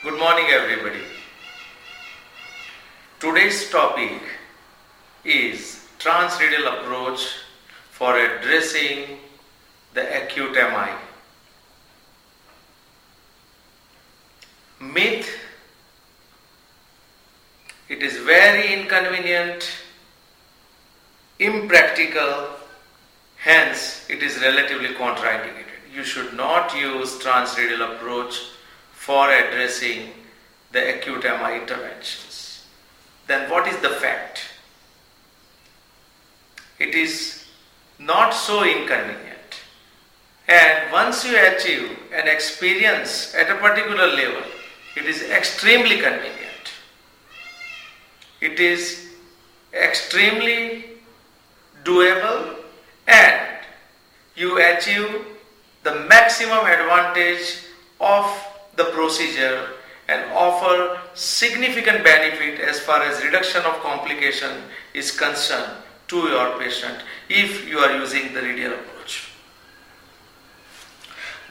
Good morning, everybody. Today's topic is transradial approach for addressing the acute MI. Myth: it is very inconvenient, impractical, hence it is relatively contraindicated. You should not use transradial approach for addressing the acute MI interventions. Then what is the fact? It is not so inconvenient, and once you achieve an experience at a particular level, it is extremely convenient. It is extremely doable, and you achieve the maximum advantage of the procedure and offer significant benefit as far as reduction of complication is concerned to your patient if you are using the radial approach.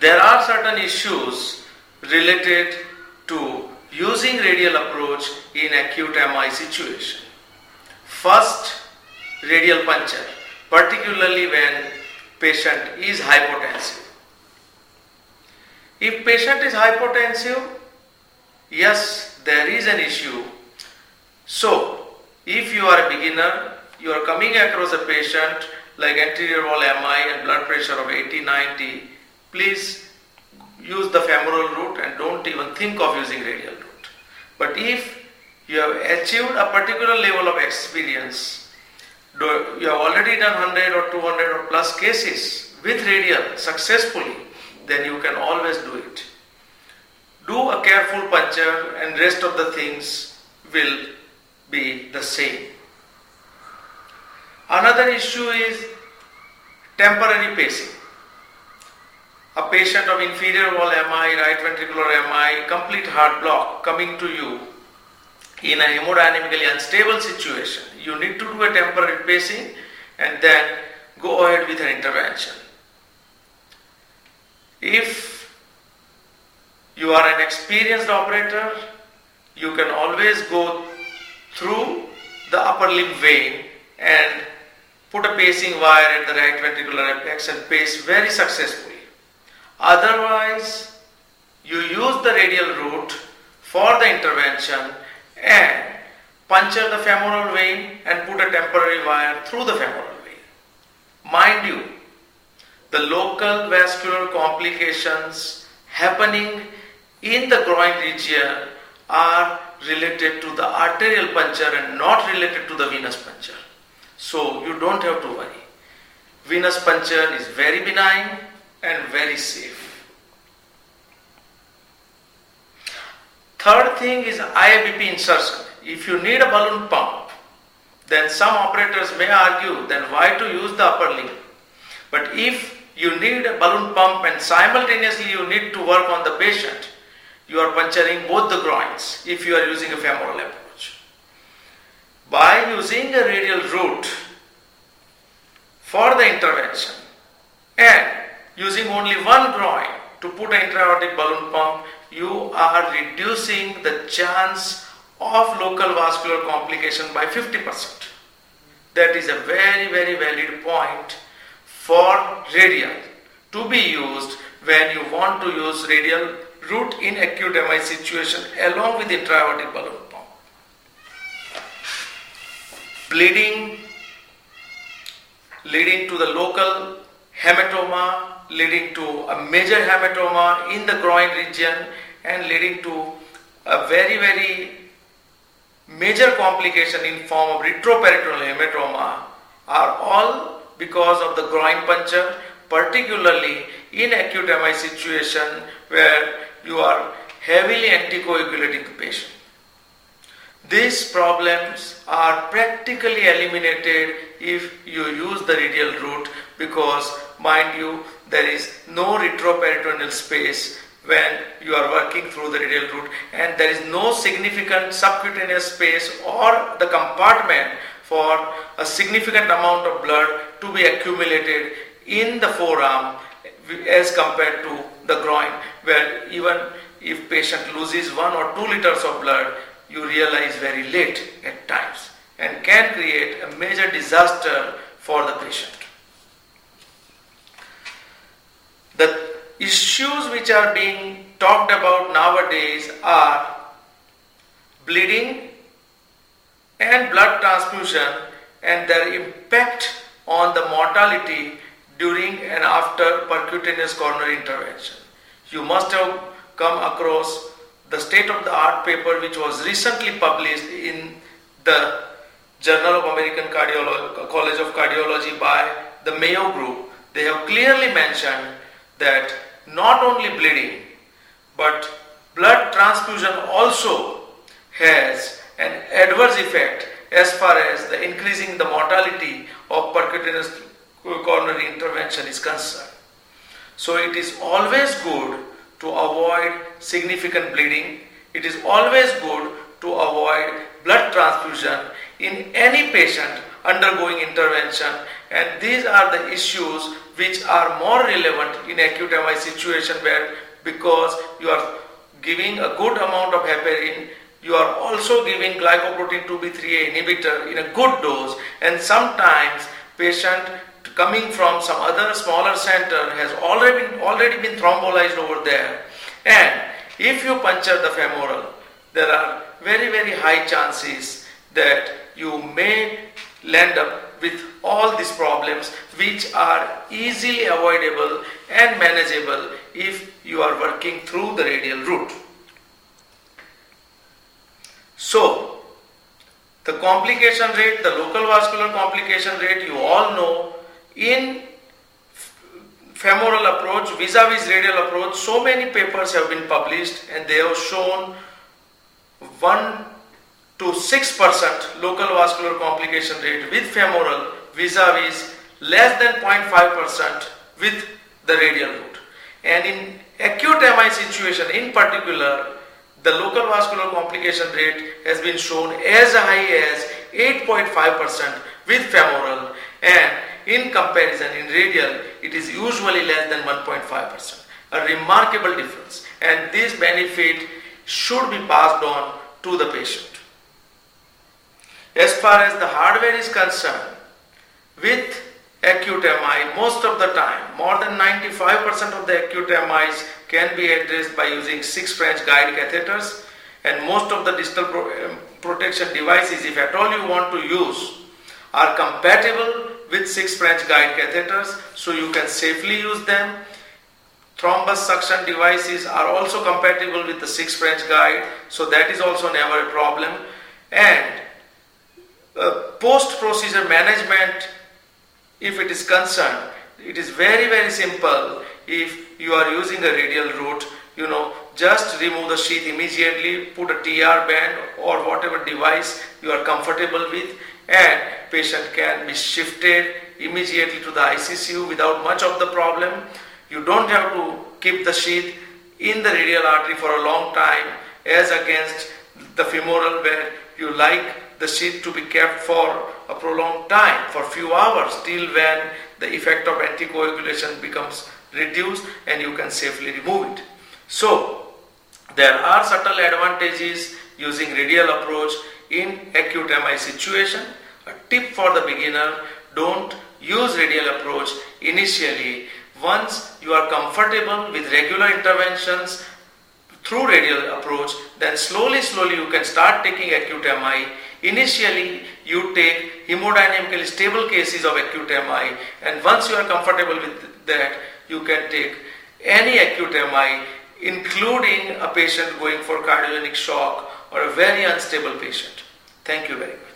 There are certain issues related to using radial approach in acute MI situation. First, radial puncture, particularly when patient is hypotensive. If patient is hypotensive, yes, there is an issue. So, if you are a beginner, you are coming across a patient like anterior wall MI and blood pressure of 80-90, please use the femoral route and don't even think of using radial route. But if you have achieved a particular level of experience, you have already done 100 or 200 or plus cases with radial successfully, then you can always do it. Do a careful puncture and rest of the things will be the same. Another issue is temporary pacing. A patient of inferior wall MI, right ventricular MI, complete heart block coming to you in a hemodynamically unstable situation, you need to do a temporary pacing and then go ahead with an intervention. If you are an experienced operator, you can always go through the upper limb vein and put a pacing wire at the right ventricular apex and pace very successfully. Otherwise, you use the radial route for the intervention and puncture the femoral vein and put a temporary wire through the femoral vein. Mind you, the local vascular complications happening in the groin region are related to the arterial puncture and not related to the venous puncture. So you don't have to worry. Venous puncture is very benign and very safe. Third thing is IABP insertion. If you need a balloon pump, then some operators may argue then why to use the upper limb. But if you need a balloon pump and simultaneously you need to work on the patient, you are puncturing both the groins if you are using a femoral approach. By using a radial route for the intervention and using only one groin to put an intra-aortic balloon pump, you are reducing the chance of local vascular complication by 50%. That is a very, very valid point for radial to be used when you want to use radial route in acute MI situation along with intra-aortic balloon pump. Bleeding leading to the local hematoma, leading to a major hematoma in the groin region and leading to a very, very major complication in form of retroperitoneal hematoma are all because of the groin puncture, particularly in acute MI situation where you are heavily anticoagulating the patient. These problems are practically eliminated if you use the radial route because, mind you, there is no retroperitoneal space when you are working through the radial route and there is no significant subcutaneous space or the compartment for a significant amount of blood to be accumulated in the forearm as compared to the groin, where even if patient loses 1 or 2 liters of blood, you realize very late at times and can create a major disaster for the patient. The issues which are being talked about nowadays are bleeding and blood transfusion and their impact on the mortality during and after percutaneous coronary intervention. You must have come across the state-of-the-art paper which was recently published in the Journal of American College of Cardiology by the Mayo Group. They have clearly mentioned that not only bleeding but blood transfusion also has an adverse effect as far as the increasing the mortality of percutaneous coronary intervention is concerned. So it is always good to avoid significant bleeding. It is always good to avoid blood transfusion in any patient undergoing intervention, and these are the issues which are more relevant in acute MI situation, where because you are giving a good amount of heparin, you are also giving glycoprotein 2B3A inhibitor in a good dose, and sometimes patient coming from some other smaller center has already been thrombolized over there, and if you puncture the femoral, there are very high chances that you may land up with all these problems which are easily avoidable and manageable if you are working through the radial route. So, the complication rate, the local vascular complication rate, you all know in femoral approach vis-a-vis radial approach, so many papers have been published and they have shown 1 to 6% local vascular complication rate with femoral vis-a-vis less than 0.5% with the radial route. And in acute MI situation in particular, the local vascular complication rate has been shown as high as 8.5% with femoral, and in comparison in radial it is usually less than 1.5%. A remarkable difference, and this benefit should be passed on to the patient. As far as the hardware is concerned, with acute MI, most of the time, more than 95% of the acute MIs can be addressed by using 6 French guide catheters, and most of the distal protection devices, if at all you want to use, are compatible with 6 French guide catheters, so you can safely use them. Thrombus suction devices are also compatible with the 6 French guide, so that is also never a problem. And post-procedure management, if it is concerned, it is very simple. If you are using a radial route, just remove the sheath immediately, put a TR band or whatever device you are comfortable with, and patient can be shifted immediately to the ICCU without much of the problem. You don't have to keep the sheath in the radial artery for a long time as against the femoral, where you like the sheath to be kept for a prolonged time, for few hours, till when the effect of anticoagulation becomes reduced and you can safely remove it. So, there are subtle advantages using radial approach in acute MI situation. A tip for the beginner: don't use radial approach initially. Once you are comfortable with regular interventions through radial approach, then slowly you can start taking acute MI. Initially, you take hemodynamically stable cases of acute MI, and once you are comfortable with that, you can take any acute MI, including a patient going for cardiogenic shock or a very unstable patient. Thank you very much.